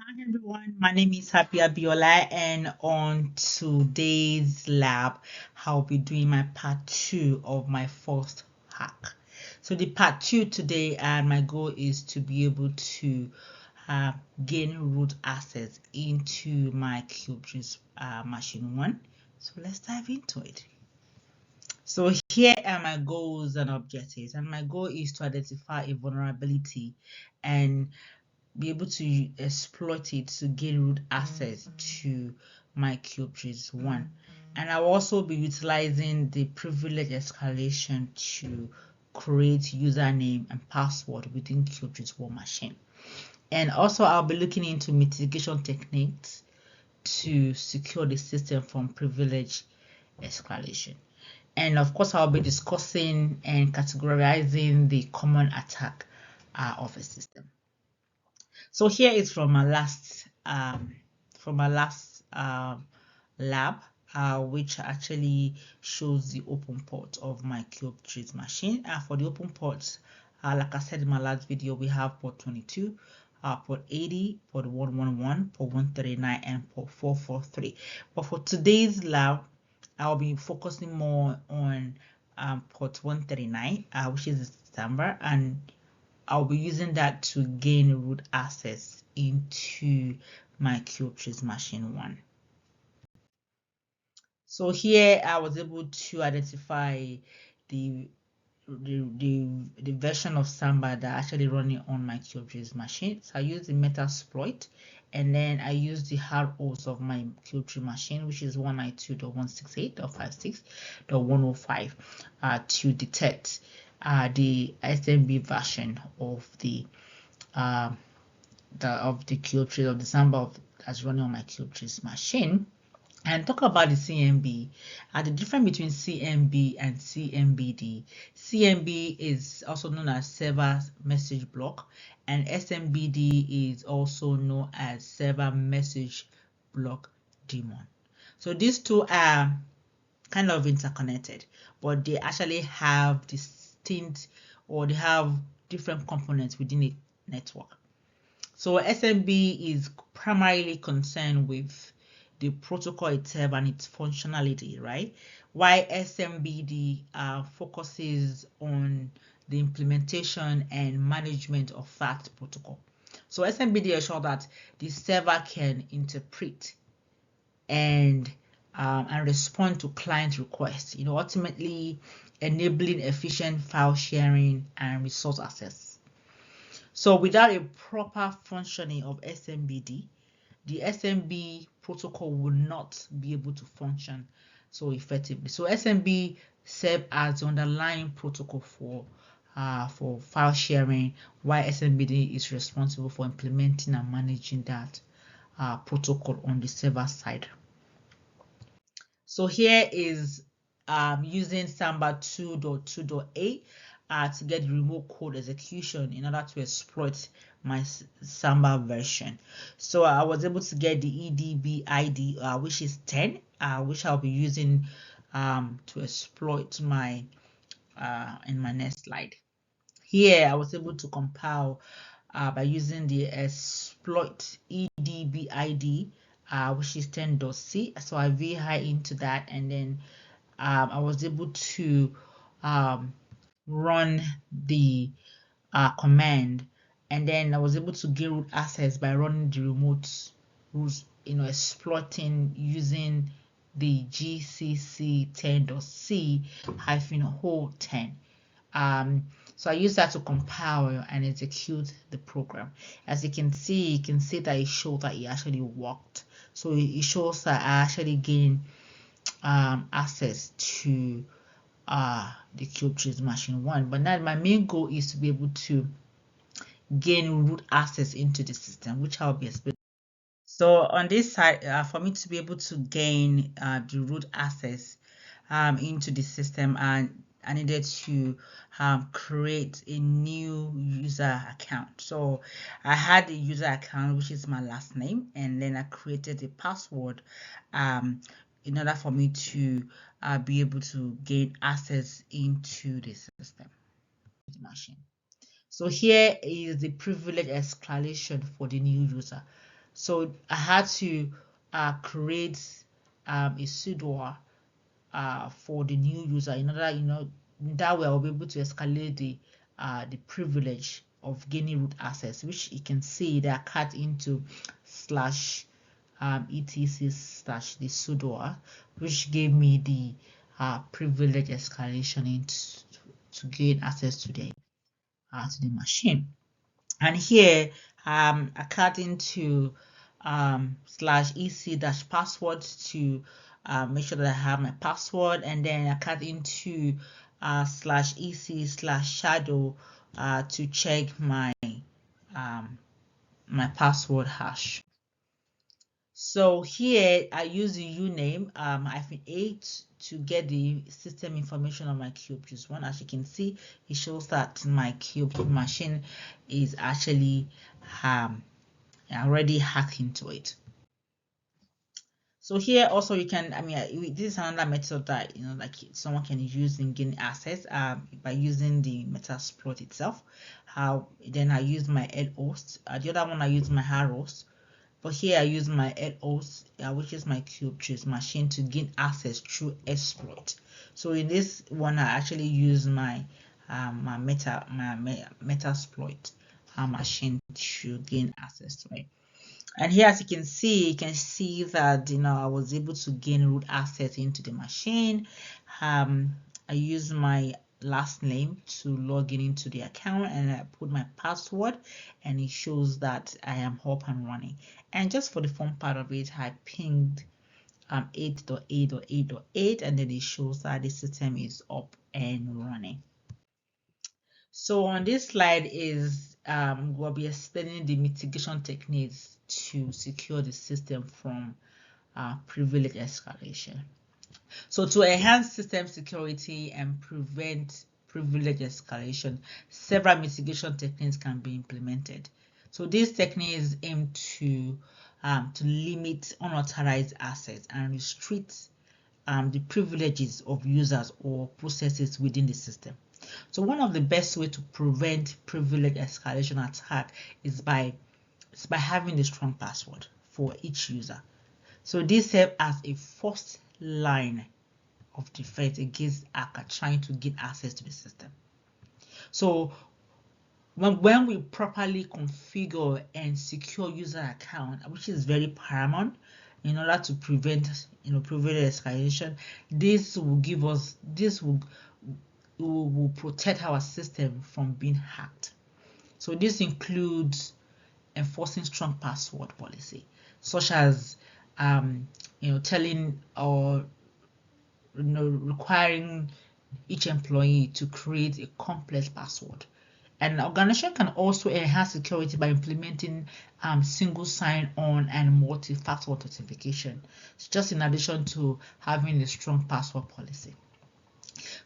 Hi everyone, my name is Happy Abiola, and on today's lab, I'll be doing my part two of my first hack. So the part two today, and my goal is to be able to uh, gain root access into my QGIS machine one. So let's dive into it. So here are my goals and objectives, and my goal is to identify a vulnerability and be able to exploit it to gain root access to my QGIS one. And I'll also be utilizing the privilege escalation to create username and password within QGIS one machine. And also I'll be looking into mitigation techniques to secure the system from privilege escalation. And of course, I'll be discussing and categorizing the common attack of a system. So here is from my last lab, which actually shows the open port of my QGIS machine. For the open ports, like I said in my last video, we have port 22, port 80, port 111, port 139, and port 443. But for today's lab, I'll be focusing more on port 139, which is December, and I'll be using that to gain root access into my QGIS machine one. So here I was able to identify the the version of Samba that actually running on my QGIS machine. So I use the Metasploit, and then I use the hard host of my QGIS machine, which is 192.168.56.105, to detect the SMB version of the QGIS of the Samba that's running on my QGIS machine. And talk about the CMB. The difference between CMB and CMBD. CMB is also known as server message block, and SMBD is also known as server message block daemon. So these two are kind of interconnected, but they actually have distinct, or they have different components within a network. So SMB is primarily concerned with the protocol itself and its functionality, right? While SMBD focuses on the implementation and management of that protocol. So SMBD ensures that the server can interpret and respond to client requests, ultimately enabling efficient file sharing and resource access. So without a proper functioning of SMBD, the SMB protocol will not be able to function so effectively. So SMB serves as the underlying protocol for file sharing, while SMBD is responsible for implementing and managing that protocol on the server side. So here is using Samba 2.2.8 to get the remote code execution in order to exploit my Samba version. So I was able to get the EDB ID, which is 10, which I'll be using to exploit my in my next slide. Here I was able to compile by using the exploit EDB ID, which is 10.c. So I VHI into that, and then I was able to run the command, and then I was able to get root access by running the remote root, exploiting using the GCC 10.c -hole 10. So I use that to compile and execute the program. As you can see that it shows that it actually worked. So it shows that I actually gain access to the QGIS machine one. But now my main goal is to be able to gain root access into the system, which I'll be explaining. So on this side, for me to be able to gain the root access into the system, and I needed to create a new user account. So I had a user account, which is my last name, and then I created a password in order for me to be able to gain access into the system machine. So here is the privilege escalation for the new user. So I had to create a sudo for the new user in order, that way I'll be able to escalate the privilege of gaining root access, which you can see they are cut into slash etc slash the sudo, which gave me the privilege escalation into to gain access to the machine. And here according to slash ec dash password to make sure that I have my password, and then I cut into slash ec slash shadow to check my my password hash. So here I use the uname -8 to get the system information on my cube juice one. As you can see, it shows that my cube machine is actually already hacked into it. So here also you can, this is another method that like someone can use in gaining access by using the Metasploit itself. How then I use my head host. The other one I use my hard host. But here I use my head host, which is my cube juice machine, to gain access through exploit. So in this one, I actually use my Metasploit machine to gain access to it. And here, as you can see that I was able to gain root access into the machine. I use my last name to log in into the account, and I put my password, and it shows that I am up and running. And just for the fun part of it, I pinged 8.8.8.8, and then it shows that the system is up and running. So on this slide is we'll be explaining the mitigation techniques to secure the system from privilege escalation. So to enhance system security and prevent privilege escalation, several mitigation techniques can be implemented. So these techniques aim to limit unauthorized access and restrict the privileges of users or processes within the system. So one of the best way to prevent privilege escalation attack is by having a strong password for each user. So this serves as a first line of defense against hacker trying to get access to the system. So when we properly configure and secure user account, which is very paramount in order to prevent privilege escalation, this will protect our system from being hacked. So this includes enforcing strong password policy, such as telling or requiring each employee to create a complex password. And an organization can also enhance security by implementing single sign-on and multi-factor authentication, just in addition to having a strong password policy.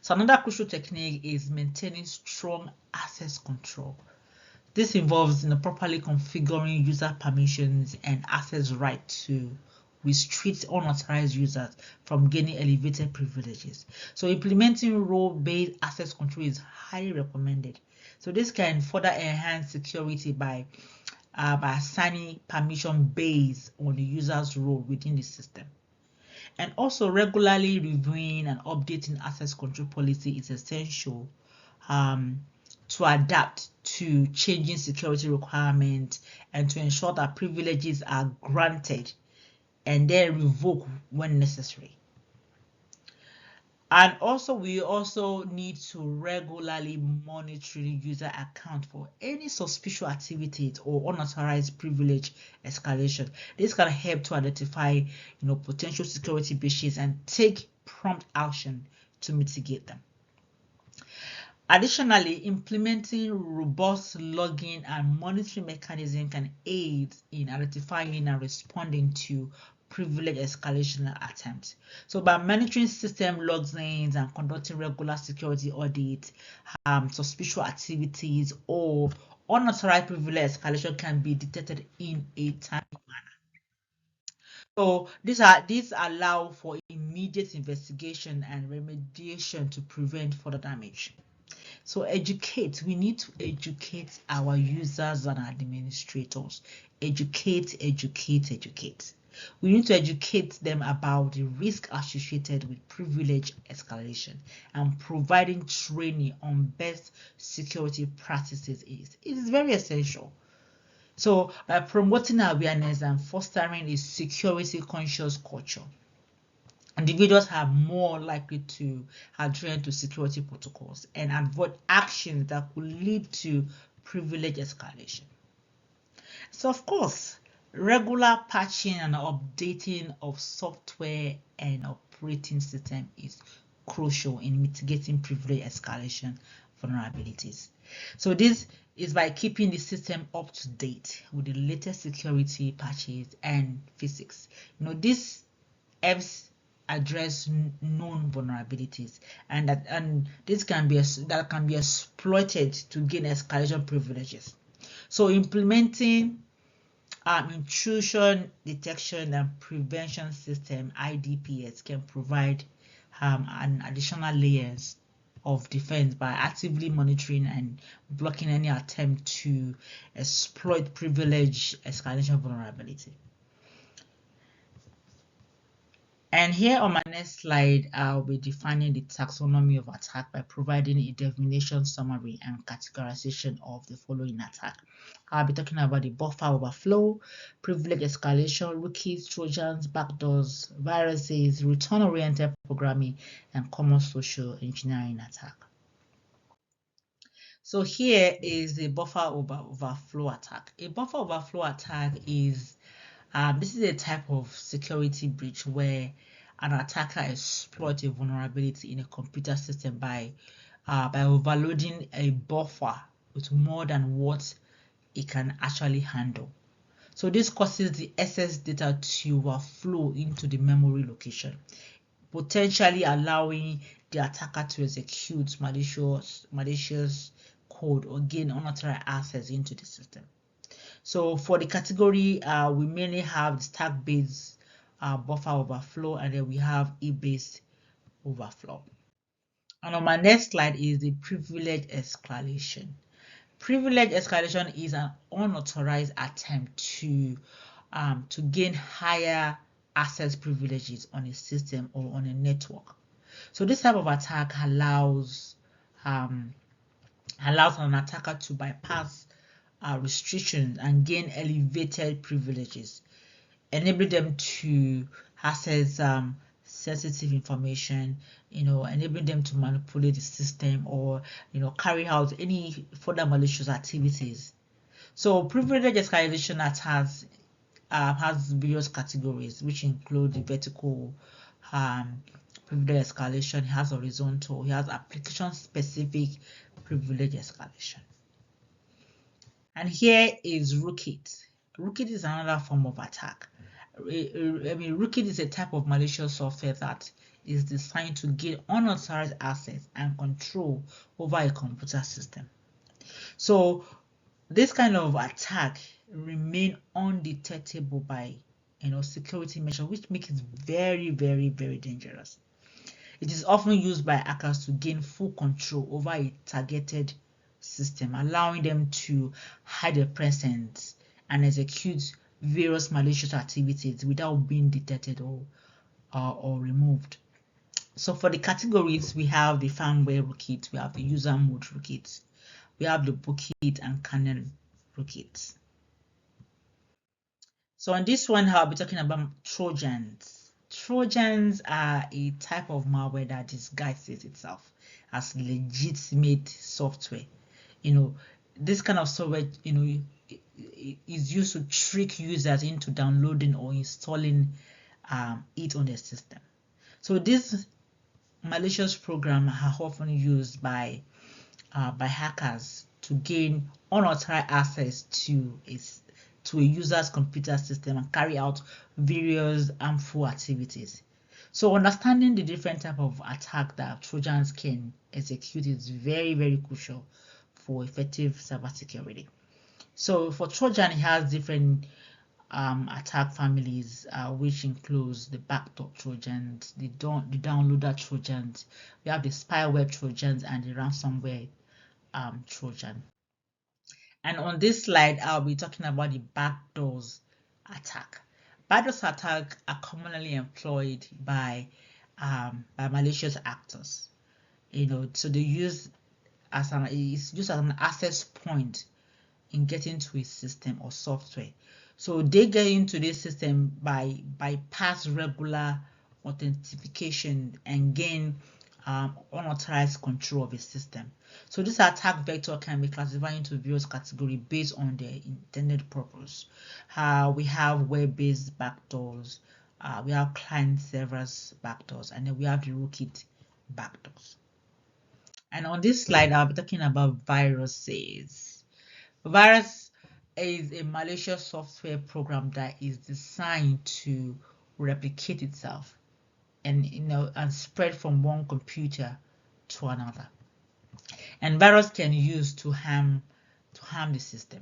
So another crucial technique is maintaining strong access control. This involves properly configuring user permissions and access rights to restrict unauthorized users from gaining elevated privileges. So implementing role-based access control is highly recommended. So this can further enhance security by assigning permission based on the user's role within the system. And also regularly reviewing and updating access control policy is essential to adapt to changing security requirements and to ensure that privileges are granted and then revoked when necessary. And also we also need to regularly monitor user account for any suspicious activities or unauthorized privilege escalation. This can help to identify potential security breaches and take prompt action to mitigate them. Additionally, implementing robust logging and monitoring mechanism can aid in identifying and responding to privilege escalation attempts. So by monitoring system logins and conducting regular security audits, suspicious activities or unauthorized privilege escalation can be detected in a timely manner. So these allow for immediate investigation and remediation to prevent further damage. So educate, we need to educate our users and administrators. Educate, educate, educate. We need to educate them about the risk associated with privilege escalation, and providing training on best security practices is very essential. So by promoting awareness and fostering a security conscious culture, individuals are more likely to adhere to security protocols and avoid actions that could lead to privilege escalation. So of course, regular patching and updating of software and operating system is crucial in mitigating privilege escalation vulnerabilities. So this is by keeping the system up to date with the latest security patches and physics. This helps address known vulnerabilities, and this can be exploited to gain escalation privileges. So implementing intrusion detection and prevention system (IDPS) can provide an additional layers of defense by actively monitoring and blocking any attempt to exploit privilege escalation vulnerability. And here on my next slide, I'll be defining the taxonomy of attack by providing a definition summary and categorization of the following attack. I'll be talking about the buffer overflow, privilege escalation, rootkits, trojans, backdoors, viruses, return-oriented programming, and common social engineering attack. So here is the buffer overflow attack. A buffer overflow attack is this is a type of security breach where an attacker exploits a vulnerability in a computer system by overloading a buffer with more than what it can actually handle. So this causes the excess data to overflow into the memory location, potentially allowing the attacker to execute malicious code or gain unauthorized access into the system. So for the category, we mainly have the stack-based buffer overflow, and then we have heap-based overflow. And on my next slide is the privilege escalation. Privilege escalation is an unauthorized attempt to gain higher access privileges on a system or on a network. So this type of attack allows an attacker to bypass restrictions and gain elevated privileges, enable them to access sensitive information, enabling them to manipulate the system or carry out any further malicious activities. So privilege escalation attacks has various categories, which include the vertical privilege escalation, it has horizontal, it has application specific privilege escalation. And here is rootkit. Rootkit is another form of attack. Rootkit is a type of malicious software that is designed to gain unauthorized access and control over a computer system. So this kind of attack remain undetectable by security measures, which makes it very, very, very dangerous. It is often used by hackers to gain full control over a targeted system, allowing them to hide their presence and execute various malicious activities without being detected or removed. So for the categories, we have the firmware rootkit, we have the user mode rootkit, we have the bootkit and kernel rootkits. So on this one, I'll be talking about Trojans. Trojans are a type of malware that disguises itself as legitimate software. This kind of software, is used to trick users into downloading or installing it on their system. So these malicious programs are often used by hackers to gain unauthorized access to a user's computer system and carry out various harmful activities. So understanding the different type of attack that Trojans can execute is very, very crucial for effective cybersecurity. So for Trojan, it has different attack families, which includes the backdoor Trojans, the downloader Trojans, we have the spyware Trojans, and the ransomware Trojan. And on this slide, I'll be talking about the backdoors attack. Backdoors attack are commonly employed by malicious actors. So they use it's used as an access point in getting to a system or software. So they get into this system by bypass regular authentication and gain unauthorized control of a system. So this attack vector can be classified into various categories based on their intended purpose. We have web-based backdoors, we have client-servers backdoors, and then we have the rootkit backdoors. And on this slide, I'll be talking about viruses. Virus is a malicious software program that is designed to replicate itself and spread from one computer to another. And virus can use to harm the system.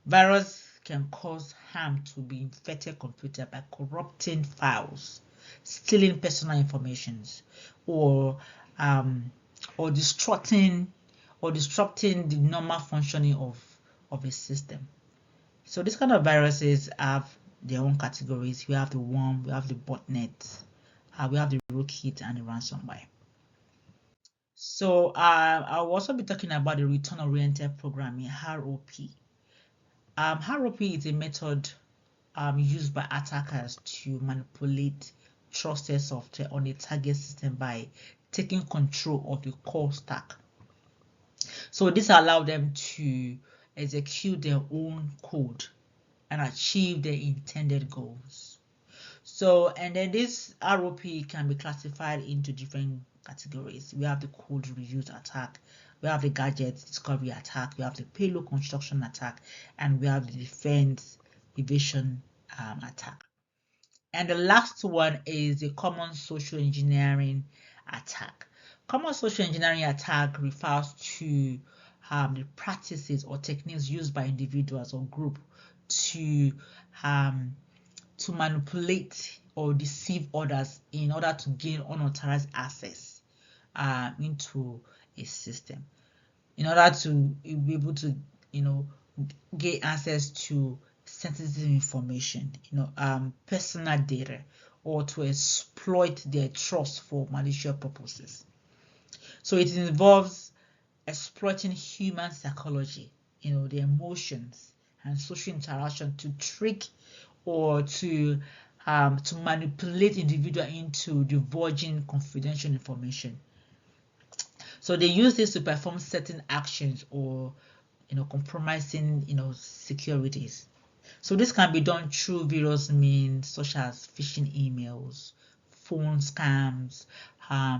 Virus can cause harm to the infected computer by corrupting files, stealing personal information, or disrupting the normal functioning of a system. So this kind of viruses have their own categories. We have the worm, we have the botnet, we have the rootkit, and the ransomware. So I'll also be talking about the return-oriented programming, ROP. ROP is a method used by attackers to manipulate trusted software on a target system by taking control of the core stack. So this allows them to execute their own code and achieve their intended goals. So, and then this ROP can be classified into different categories. We have the code reuse attack, we have the gadget discovery attack, we have the payload construction attack, and we have the defense evasion attack. And the last one is the common social engineering attack. Common social engineering attack refers to the practices or techniques used by individuals or group to manipulate or deceive others in order to gain unauthorized access into a system, in order to be able to gain access to sensitive information, personal data, or to exploit their trust for malicious purposes. So it involves exploiting human psychology, the emotions and social interaction to trick or to manipulate individual into divulging confidential information. So they use this to perform certain actions or compromising securities. So this can be done through various means such as phishing emails, phone scams,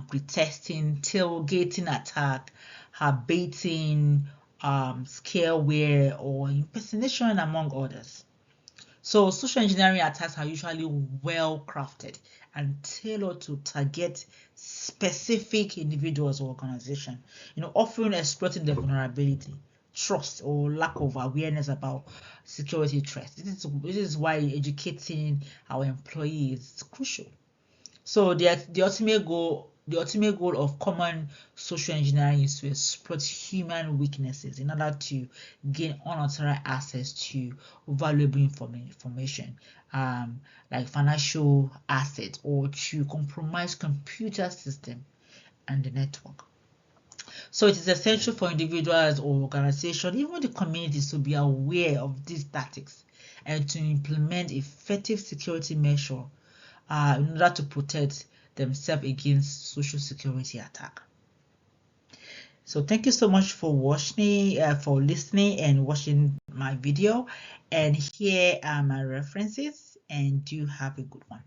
pretesting, tailgating attack, baiting, scareware, or impersonation, among others. So social engineering attacks are usually well crafted and tailored to target specific individuals or organizations, often exploiting their vulnerability, trust, or lack of awareness about security threats. This is why educating our employees is crucial. So the ultimate goal of common social engineering is to exploit human weaknesses in order to gain unauthorized access to valuable information, like financial assets, or to compromise computer system and the network. So it is essential for individuals or organizations, even the communities, to be aware of these tactics and to implement effective security measures in order to protect themselves against social security attack. So thank you so much for watching, for listening and watching my video. And here are my references, and do have a good one.